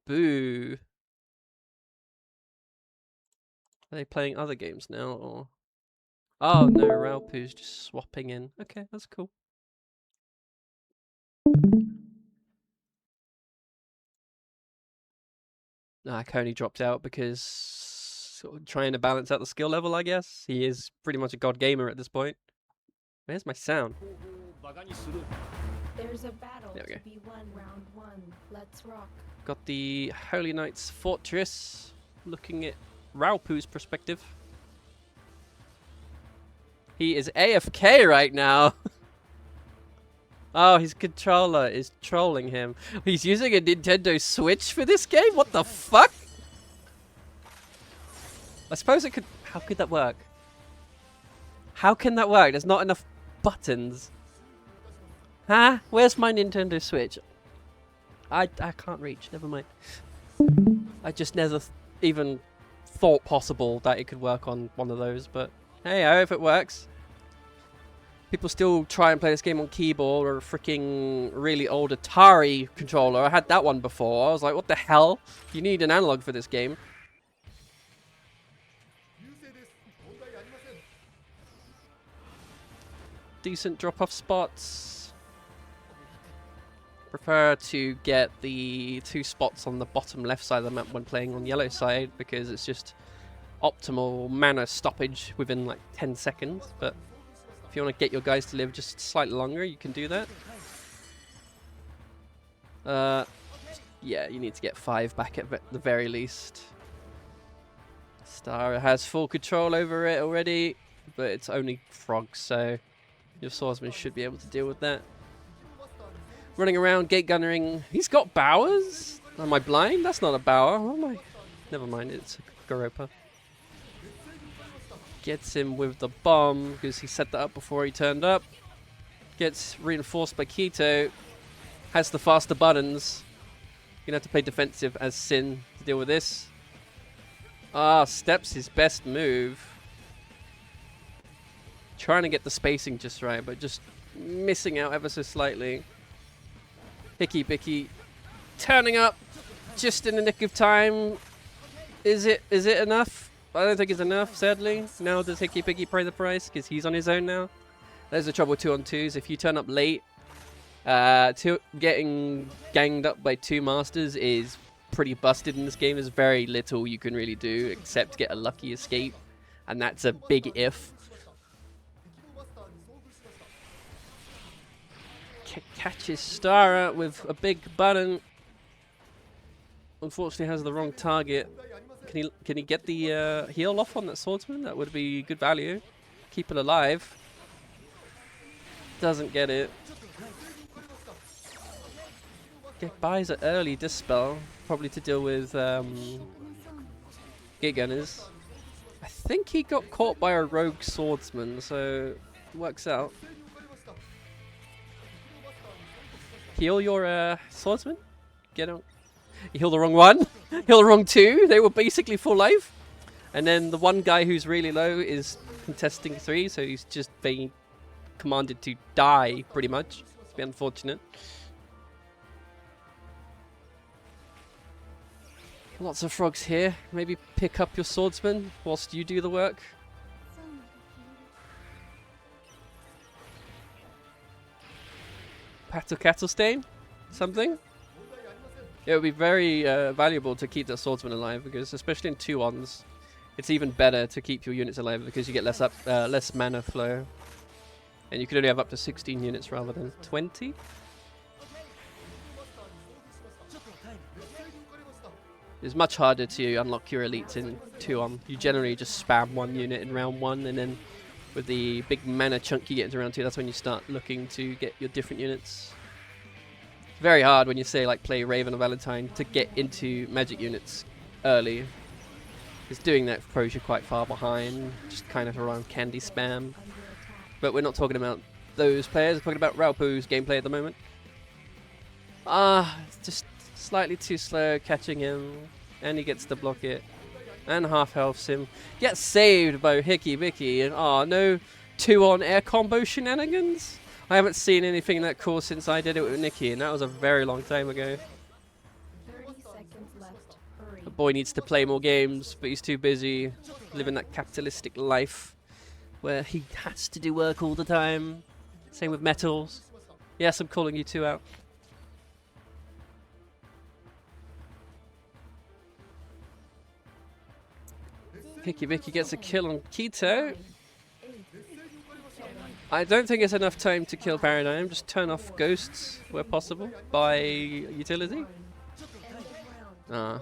Boo. Are they playing other games now, or? Oh no, Raopu's just swapping in. Okay, that's cool. Coney dropped out because sort of trying to balance out the skill level, I guess. He is pretty much a god gamer at this point. Where's my sound? There's a battle there we go. to be won, round one. Let's rock. Got the Holy Knight's Fortress, looking at Raopu's perspective. He is AFK right now. Oh, his controller is trolling him. He's using a Nintendo Switch for this game? What the fuck? I suppose it could... How could that work? How can that work? There's not enough buttons. Huh? Where's my Nintendo Switch? I can't reach. Never mind. I just never even thought possible that it could work on one of those, but hey, I hope it works. People still try and play this game on keyboard or a freaking really old Atari controller. I had that one before. I was like, what the hell? You need an analog for this game. Decent drop-off spots. Prefer to get the 2 spots on the bottom left side of the map when playing on the yellow side because it's just optimal mana stoppage within like 10 seconds. But if you want to get your guys to live just slightly longer, you can do that. Yeah, you need to get 5 back at the very least. Stara has full control over it already, but it's only frogs, so your swordsman should be able to deal with that. Running around, gate gunnering. He's got bowers? Am I blind? That's not a bower. Oh my. Never mind, it's a Garopa. Gets him with the bomb because he set that up before he turned up. Gets reinforced by Kito. Has the faster buttons. You're gonna have to play defensive as Sin to deal with this. Steps his best move. Trying to get the spacing just right, but just missing out ever so slightly. HKBKI turning up just in the nick of time. Is it enough? I don't think it's enough, sadly. Now does HKBKI pay the price because he's on his own now. There's the trouble with 2-on-2s. If you turn up late, getting ganged up by 2 masters is pretty busted in this game. There's very little you can really do except get a lucky escape, and that's a big if. Catches Stara with a big button. Unfortunately has the wrong target. Can he get the heal off on that swordsman? That would be good value. Keep it alive. Doesn't get it. Buys an early dispel, probably to deal with gate gunners. I think he got caught by a rogue swordsman, so it works out. Heal your swordsman. Get him. You heal the wrong one. Heal the wrong 2. They were basically full life. And then the one guy who's really low is contesting 3, so he's just being commanded to die, pretty much. It's a bit unfortunate. Lots of frogs here. Maybe pick up your swordsman whilst you do the work. Cattle stain? Something? It would be very valuable to keep that swordsman alive because, especially in 2-ons, it's even better to keep your units alive because you get less mana flow, and you can only have up to 16 units rather than 20. It's much harder to unlock your elites in 2-on. You generally just spam 1 unit in round 1, and then with the big mana chunk you get into round 2, that's when you start looking to get your different units. It's very hard when you say like play Raven or Valentine to get into magic units early. Because doing that throws you quite far behind, just kind of around candy spam. But we're not talking about those players, we're talking about Raopu's gameplay at the moment. Just slightly too slow catching him, and he gets to block it. And half healths him. Gets saved by HKBKI, and no 2-on air combo shenanigans. I haven't seen anything that cool since I did it with Nikki, and that was a very long time ago. 30 seconds boy needs to play more games, but he's too busy living that capitalistic life where he has to do work all the time. Same with metals. Yes, I'm calling you two out. HKBKI gets a kill on Kito. I don't think it's enough time to kill Paradigm. Just turn off ghosts where possible by utility. Probably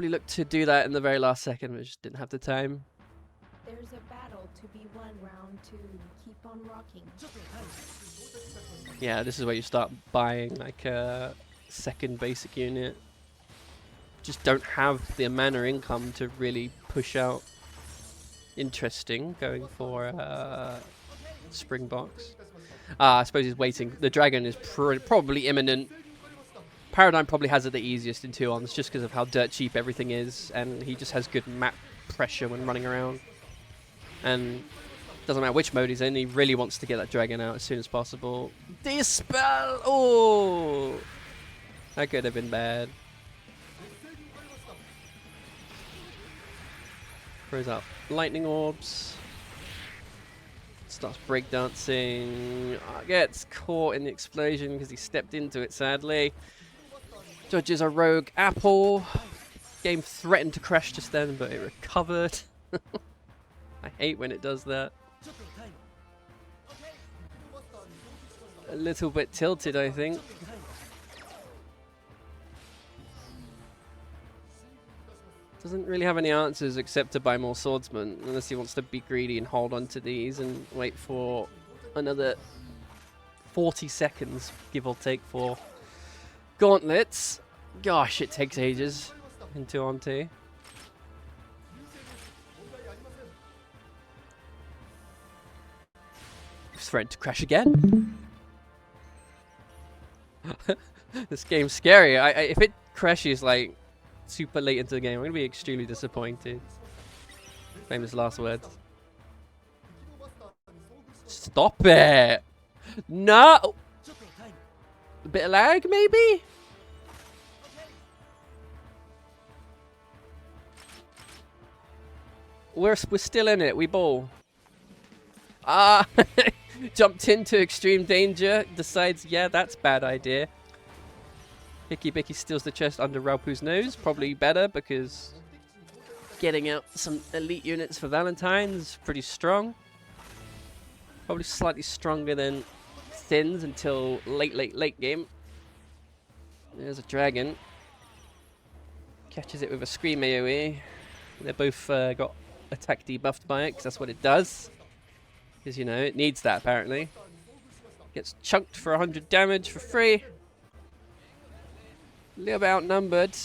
looked to do that in the very last second, but just didn't have the time. There's a battle to be won. Round 2. Keep on rocking. Yeah, this is where you start buying like a second basic unit. Just don't have the mana income to really push out interesting going for Springbox. I suppose he's waiting. The dragon is probably imminent. Paradigm probably has it the easiest in 2-ons just because of how dirt cheap everything is, and he just has good map pressure when running around. And doesn't matter which mode he's in, he really wants to get that dragon out as soon as possible. Dispel! Oh! That could have been bad. Throws out lightning orbs. Starts breakdancing. Gets caught in the explosion because he stepped into it, sadly. Dodges a rogue apple. Game threatened to crash just then, but it recovered. I hate when it does that. A little bit tilted, I think. Doesn't really have any answers except to buy more swordsmen, unless he wants to be greedy and hold on to these and wait for another 40 seconds, give or take, for gauntlets. Gosh, it takes ages in 2-on-2. It's threatened to crash again. This game's scary. If it crashes like super late into the game, I'm gonna be extremely disappointed. Famous last words. Stop it! No! A bit of lag, maybe? We're still in it. We ball. Jumped into extreme danger. Decides, yeah, that's bad idea. HKBKI steals the chest under Raopu's nose. Probably better because getting out some elite units for Valentine's pretty strong. Probably slightly stronger than Thins until late game. There's a dragon. Catches it with a scream AoE. They're both got attack debuffed by it because that's what it does. Because, you know, it needs that apparently. Gets chunked for 100 damage for free. A little bit outnumbered.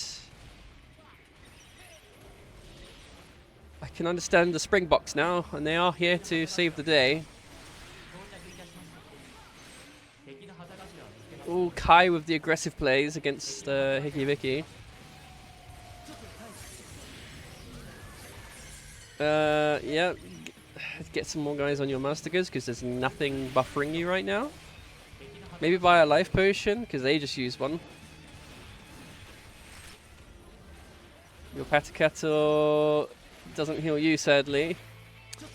I can understand the Springboks now, and they are here to save the day. Ooh, Kai with the aggressive plays against HKBKI. Yeah, get some more guys on your Masters because there's nothing buffering you right now. Maybe buy a life potion because they just used one. Your Patikato doesn't heal you, sadly.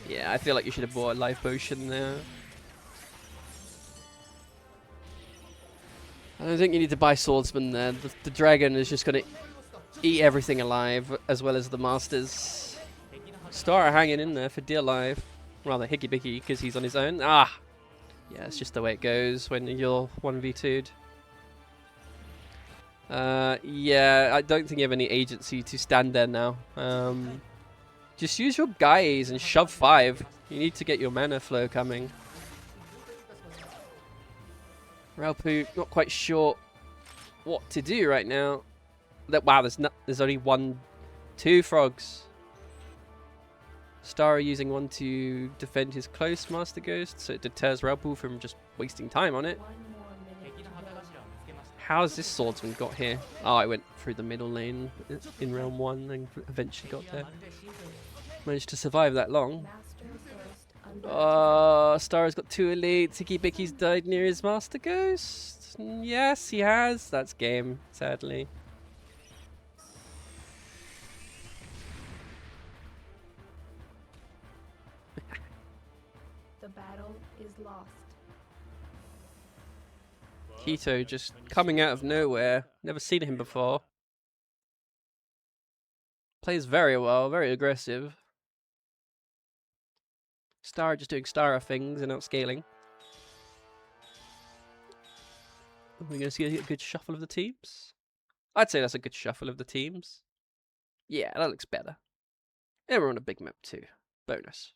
Yeah, I feel like you should have bought a life potion there. I don't think you need to buy swordsman there. The dragon is just going to eat everything alive, as well as the masters. Stara hanging in there for dear life. Rather HKBKI because he's on his own. Yeah, it's just the way it goes when you're 1v2'd. Yeah, I don't think you have any agency to stand there now. Just use your guys and shove 5. You need to get your mana flow coming. Raopu not quite sure what to do right now. Wow, there's only 2 frogs. Stara using one to defend his close Master Ghost, so it deters Raopu from just wasting time on it. How's this swordsman got here? Oh, I went through the middle lane in round 1 and eventually got there. Managed to survive that long. Stara's got 2 elites. HKBKI's died near his Master Ghost. Yes, he has. That's game, sadly. The battle is lost. Kito just coming out of nowhere. Never seen him before. Plays very well, very aggressive. Stara just doing Stara things and outscaling. Are we going to see a good shuffle of the teams? I'd say that's a good shuffle of the teams. Yeah, that looks better. And we're on a big map too. Bonus.